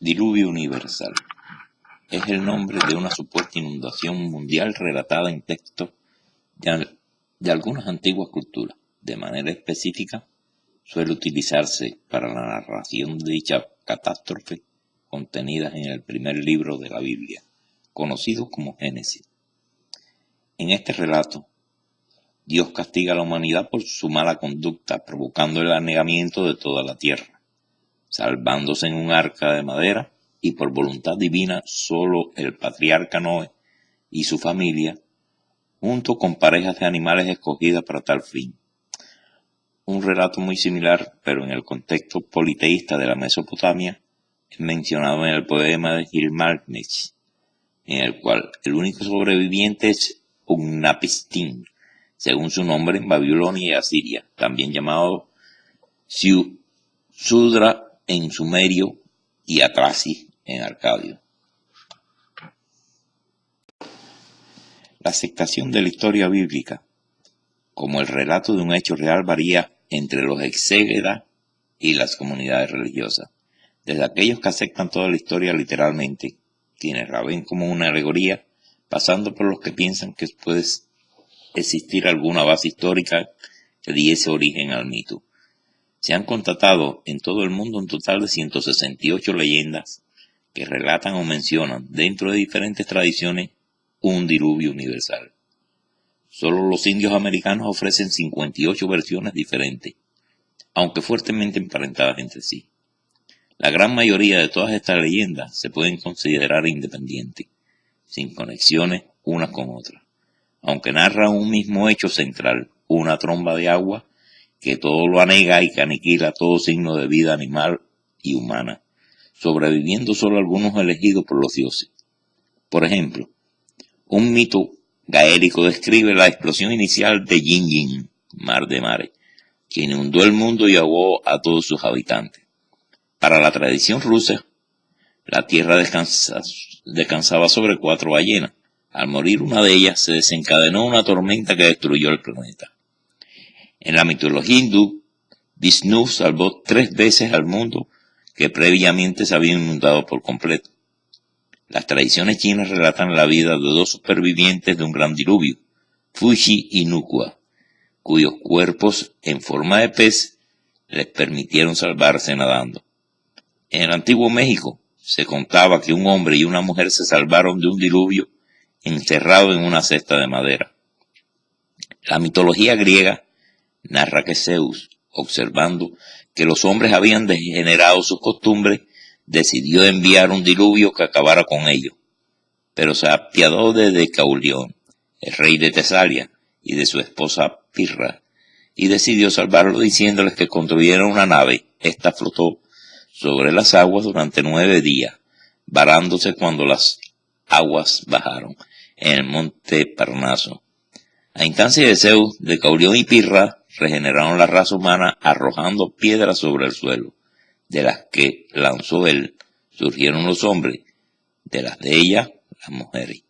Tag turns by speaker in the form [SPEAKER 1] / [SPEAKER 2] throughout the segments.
[SPEAKER 1] Diluvio universal es el nombre de una supuesta inundación mundial relatada en textos de algunas antiguas culturas. De manera específica, suele utilizarse para la narración de dicha catástrofe contenida en el primer libro de la Biblia, conocido como Génesis. En este relato, Dios castiga a la humanidad por su mala conducta, provocando el anegamiento de toda la tierra, salvándose en un arca de madera, y por voluntad divina solo el patriarca Noé y su familia, junto con parejas de animales escogidas para tal fin. Un relato muy similar, pero en el contexto politeísta de la Mesopotamia, es mencionado en el poema de Gilgamesh, en el cual el único sobreviviente es Utnapishtim, según su nombre en Babilonia y Asiria, también llamado Sudra en sumerio y Atrasis en arcadio. La aceptación de la historia bíblica como el relato de un hecho real varía entre los exégetas y las comunidades religiosas, desde aquellos que aceptan toda la historia literalmente, quienes la ven como una alegoría, pasando por los que piensan que puede existir alguna base histórica que diese origen al mito. Se han constatado en todo el mundo un total de 168 leyendas que relatan o mencionan, dentro de diferentes tradiciones, un diluvio universal. Solo los indios americanos ofrecen 58 versiones diferentes, aunque fuertemente emparentadas entre sí. La gran mayoría de todas estas leyendas se pueden considerar independientes, sin conexiones unas con otras, aunque narran un mismo hecho central, una tromba de agua que todo lo anega y que aniquila todo signo de vida animal y humana, sobreviviendo solo algunos elegidos por los dioses. Por ejemplo, un mito gaélico describe la explosión inicial de Yin, mar de mares, que inundó el mundo y ahogó a todos sus habitantes. Para la tradición rusa, la Tierra descansaba sobre 4 ballenas. Al morir una de ellas, se desencadenó una tormenta que destruyó el planeta. En la mitología hindú, Vishnu salvó 3 veces al mundo que previamente se había inundado por completo. Las tradiciones chinas relatan la vida de 2 supervivientes de un gran diluvio, Fuxi y Nukua, cuyos cuerpos en forma de pez les permitieron salvarse nadando. En el antiguo México se contaba que un hombre y una mujer se salvaron de un diluvio encerrado en una cesta de madera. La mitología griega narra que Zeus, observando que los hombres habían degenerado sus costumbres, decidió enviar un diluvio que acabara con ellos, pero se apiadó de Deucalión, el rey de Tesalia, y de su esposa Pirra, y decidió salvarlos diciéndoles que construyeran una nave. Esta flotó sobre las aguas durante 9 días, varándose cuando las aguas bajaron en el monte Parnaso. A instancia de Zeus, Deucalión y Pirra regeneraron la raza humana arrojando piedras sobre el suelo. De las que lanzó él, surgieron los hombres, de las de ella, las mujeres.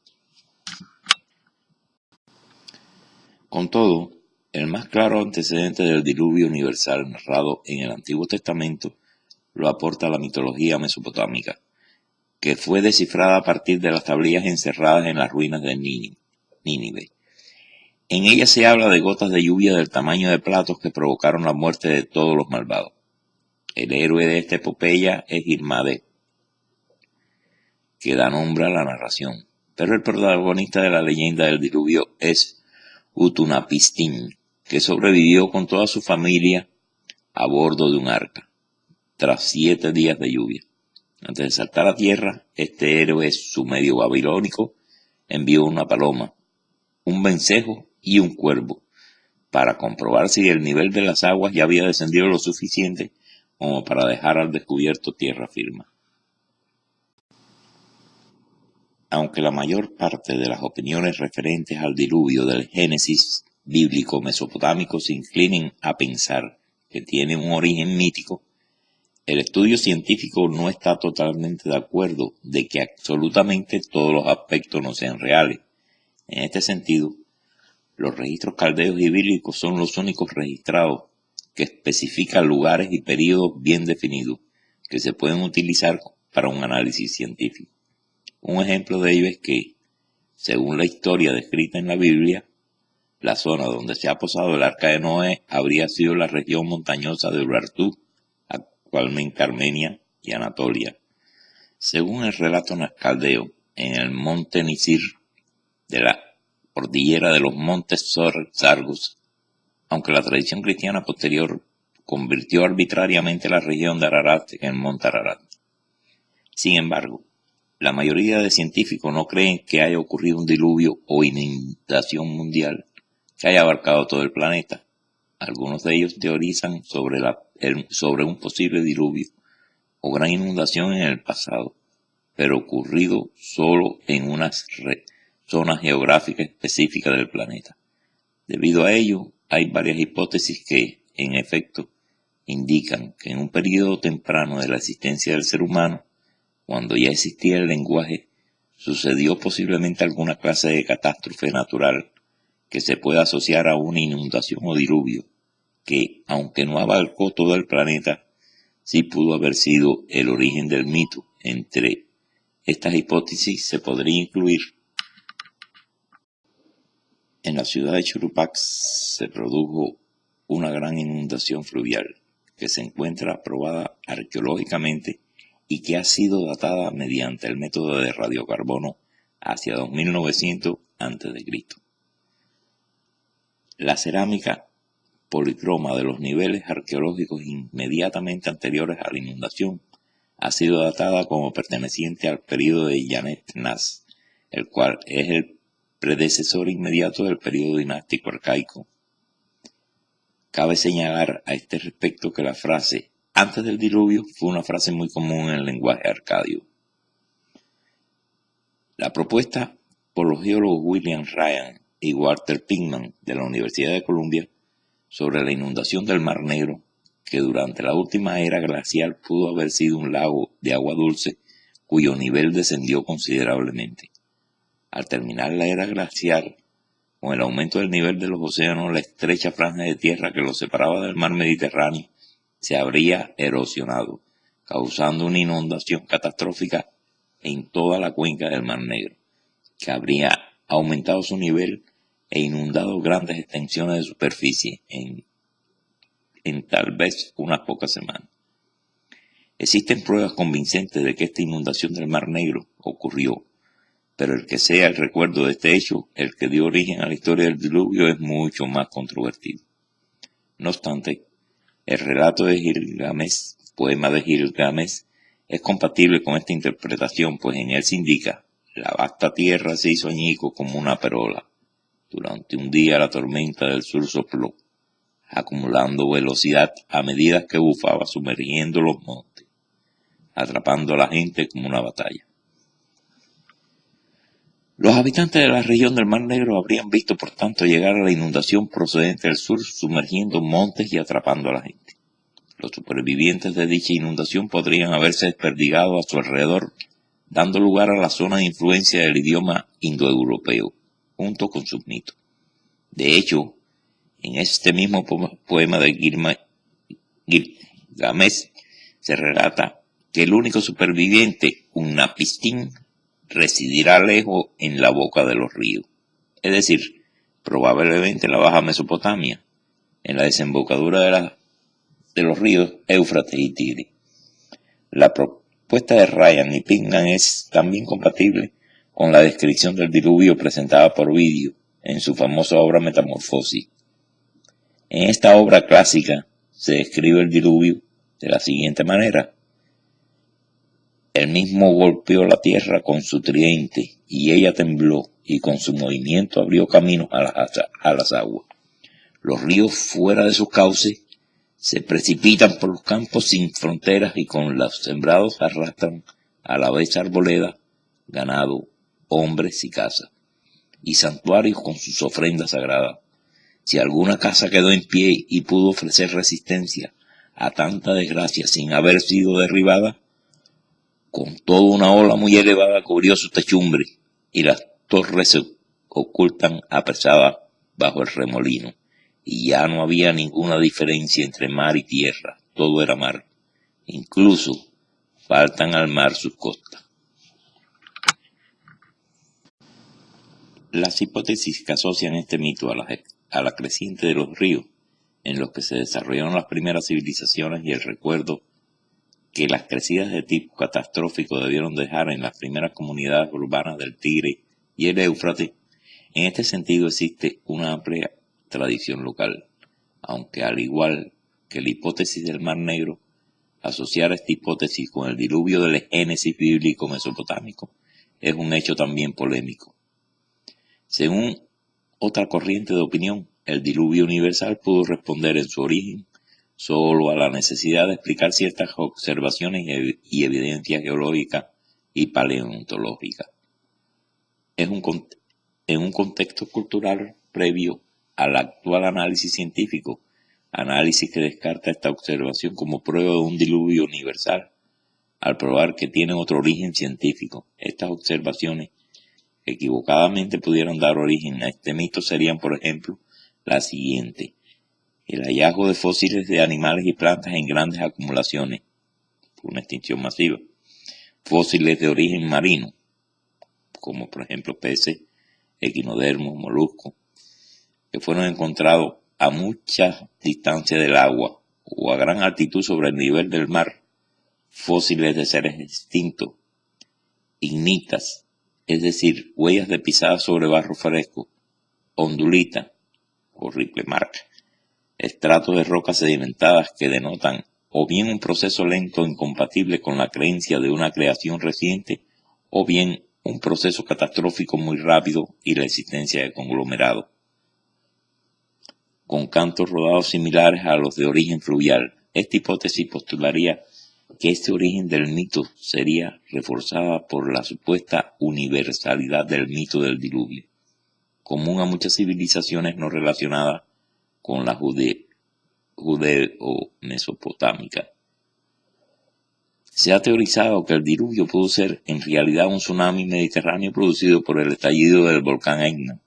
[SPEAKER 1] Con todo, el más claro antecedente del diluvio universal narrado en el Antiguo Testamento lo aporta la mitología mesopotámica, que fue descifrada a partir de las tablillas encerradas en las ruinas de Nínive. En ella se habla de gotas de lluvia del tamaño de platos que provocaron la muerte de todos los malvados. El héroe de esta epopeya es Irmade, que da nombre a la narración, pero el protagonista de la leyenda del diluvio es Utnapishtim, que sobrevivió con toda su familia a bordo de un arca, tras 7 días de lluvia. Antes de saltar a tierra, este héroe sumerio babilónico envió una paloma, un vencejo y un cuervo, para comprobar si el nivel de las aguas ya había descendido lo suficiente como para dejar al descubierto tierra firme. Aunque la mayor parte de las opiniones referentes al diluvio del Génesis bíblico mesopotámico se inclinen a pensar que tiene un origen mítico, el estudio científico no está totalmente de acuerdo de que absolutamente todos los aspectos no sean reales. En este sentido, los registros caldeos y bíblicos son los únicos registrados que especifican lugares y periodos bien definidos que se pueden utilizar para un análisis científico. Un ejemplo de ello es que, según la historia descrita en la Biblia, la zona donde se ha posado el arca de Noé habría sido la región montañosa de Urartu, actualmente Armenia y Anatolia. Según el relato caldeo, en el monte Nisir de la cordillera de los montes Sargus, aunque la tradición cristiana posterior convirtió arbitrariamente la región de Ararat en el monte Ararat. Sin embargo, la mayoría de científicos no creen que haya ocurrido un diluvio o inundación mundial que haya abarcado todo el planeta. Algunos de ellos teorizan sobre un posible diluvio o gran inundación en el pasado, pero ocurrido solo en unas zonas geográficas específicas del planeta. Debido a ello, hay varias hipótesis que, en efecto, indican que en un periodo temprano de la existencia del ser humano, cuando ya existía el lenguaje, sucedió posiblemente alguna clase de catástrofe natural que se pueda asociar a una inundación o diluvio, que, aunque no abarcó todo el planeta, sí pudo haber sido el origen del mito. Entre estas hipótesis se podría incluir: en la ciudad de Churupac se produjo una gran inundación fluvial que se encuentra probada arqueológicamente y que ha sido datada mediante el método de radiocarbono hacia 2900 a.C. La cerámica policroma de los niveles arqueológicos inmediatamente anteriores a la inundación ha sido datada como perteneciente al período de Yanet Nas, el cual es el predecesor inmediato del período dinástico arcaico. Cabe señalar a este respecto que la frase "antes del diluvio" fue una frase muy común en el lenguaje arcadio. La propuesta por los geólogos William Ryan y Walter Pittman de la Universidad de Columbia sobre la inundación del Mar Negro, que durante la última era glacial pudo haber sido un lago de agua dulce cuyo nivel descendió considerablemente. Al terminar la era glacial, con el aumento del nivel de los océanos, la estrecha franja de tierra que los separaba del mar Mediterráneo se habría erosionado, causando una inundación catastrófica en toda la cuenca del Mar Negro, que habría aumentado su nivel e inundado grandes extensiones de superficie en tal vez unas pocas semanas. Existen pruebas convincentes de que esta inundación del Mar Negro ocurrió, pero el que sea el recuerdo de este hecho el que dio origen a la historia del diluvio es mucho más controvertido. No obstante, el relato de Gilgamesh, poema de Gilgamesh, es compatible con esta interpretación, pues en él se indica: la vasta tierra se hizo añicos como una perola. Durante un día la tormenta del sur sopló, acumulando velocidad a medida que bufaba, sumergiendo los montes, atrapando a la gente como una batalla. Los habitantes de la región del Mar Negro habrían visto, por tanto, llegar a la inundación procedente del sur, sumergiendo montes y atrapando a la gente. Los supervivientes de dicha inundación podrían haberse desperdigado a su alrededor, dando lugar a la zona de influencia del idioma indoeuropeo, junto con sus mitos. De hecho, en este mismo poema de Gilgamesh se relata que el único superviviente, Unnapishtim, residirá lejos en la boca de los ríos, es decir, probablemente en la Baja Mesopotamia, en la desembocadura de los ríos Éufrates y Tigris. La propuesta de Ryan y Pittman es también compatible con la descripción del diluvio presentada por Ovidio en su famosa obra Metamorfosis. En esta obra clásica se describe el diluvio de la siguiente manera: el mismo golpeó la tierra con su tridente, y ella tembló, y con su movimiento abrió caminos a las aguas. Los ríos fuera de sus cauces se precipitan por los campos sin fronteras y con los sembrados arrastran a la vez arboleda, ganado, hombres y casas, y santuarios con sus ofrendas sagradas. Si alguna casa quedó en pie y pudo ofrecer resistencia a tanta desgracia sin haber sido derribada, con toda una ola muy elevada cubrió su techumbre y las torres se ocultan apresadas bajo el remolino, y ya no había ninguna diferencia entre mar y tierra, todo era mar, incluso faltan al mar sus costas. Las hipótesis que asocian este mito a la creciente de los ríos, en los que se desarrollaron las primeras civilizaciones, y el recuerdo que las crecidas de tipo catastrófico debieron dejar en las primeras comunidades urbanas del Tigre y el Éufrates, en este sentido existe una amplia tradición local, aunque al igual que la hipótesis del Mar Negro, asociar esta hipótesis con el diluvio del Génesis bíblico mesopotámico es un hecho también polémico. Según otra corriente de opinión, el diluvio universal pudo responder en su origen solo a la necesidad de explicar ciertas observaciones y evidencias geológicas y paleontológicas. En un contexto cultural previo al actual análisis científico, análisis que descarta esta observación como prueba de un diluvio universal, al probar que tiene otro origen científico. Estas observaciones que equivocadamente pudieran dar origen a este mito serían, por ejemplo, la siguiente: el hallazgo de fósiles de animales y plantas en grandes acumulaciones, por una extinción masiva, fósiles de origen marino, como por ejemplo peces, equinodermos, moluscos, que fueron encontrados a mucha distancia del agua o a gran altitud sobre el nivel del mar, fósiles de seres extintos, ignitas, es decir, huellas de pisadas sobre barro fresco, ondulita, horrible marca, estratos de rocas sedimentadas que denotan o bien un proceso lento incompatible con la creencia de una creación reciente, o bien un proceso catastrófico muy rápido y la existencia de conglomerados, con cantos rodados similares a los de origen fluvial. Esta hipótesis postularía que este origen del mito sería reforzada por la supuesta universalidad del mito del diluvio, común a muchas civilizaciones no relacionadas con la judeo-mesopotámica. Se ha teorizado que el diluvio pudo ser en realidad un tsunami mediterráneo producido por el estallido del volcán Etna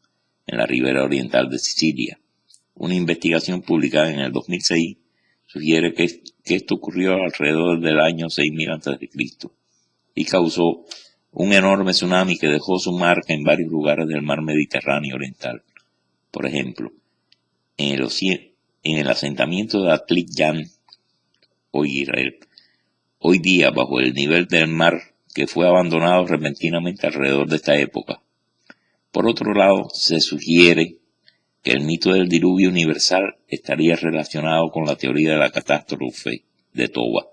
[SPEAKER 1] en la ribera oriental de Sicilia. Una investigación publicada en el 2006 sugiere que esto ocurrió alrededor del año 6000 a.C. y causó un enorme tsunami que dejó su marca en varios lugares del mar Mediterráneo oriental. Por ejemplo, en el asentamiento de Atlit Yan, hoy Israel, hoy día bajo el nivel del mar que fue abandonado repentinamente alrededor de esta época. Por otro lado, se sugiere que el mito del diluvio universal estaría relacionado con la teoría de la catástrofe de Toba,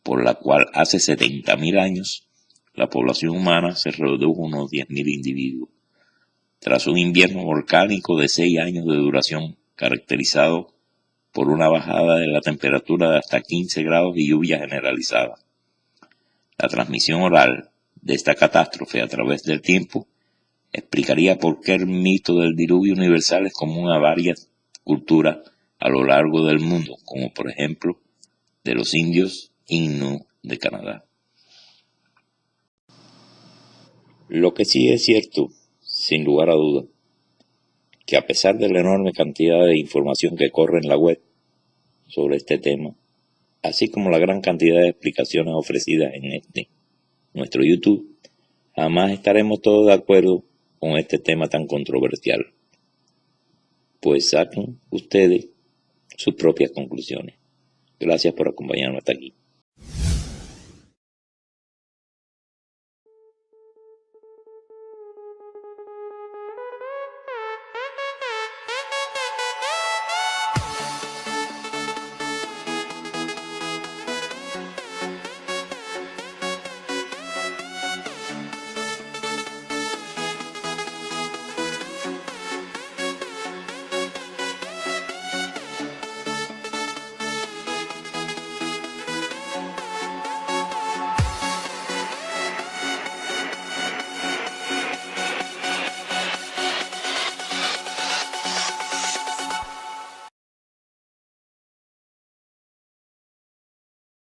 [SPEAKER 1] por la cual hace 70.000 años la población humana se redujo a unos 10.000 individuos, tras un invierno volcánico de 6 años de duración, caracterizado por una bajada de la temperatura de hasta 15 grados y lluvia generalizada. La transmisión oral de esta catástrofe a través del tiempo explicaría por qué el mito del diluvio universal es común a varias culturas a lo largo del mundo, como por ejemplo de los indios Innu de Canadá. Lo que sí es cierto, sin lugar a duda, que a pesar de la enorme cantidad de información que corre en la web sobre este tema, así como la gran cantidad de explicaciones ofrecidas en nuestro YouTube, jamás estaremos todos de acuerdo con este tema tan controversial. Pues saquen ustedes sus propias conclusiones. Gracias por acompañarnos hasta aquí.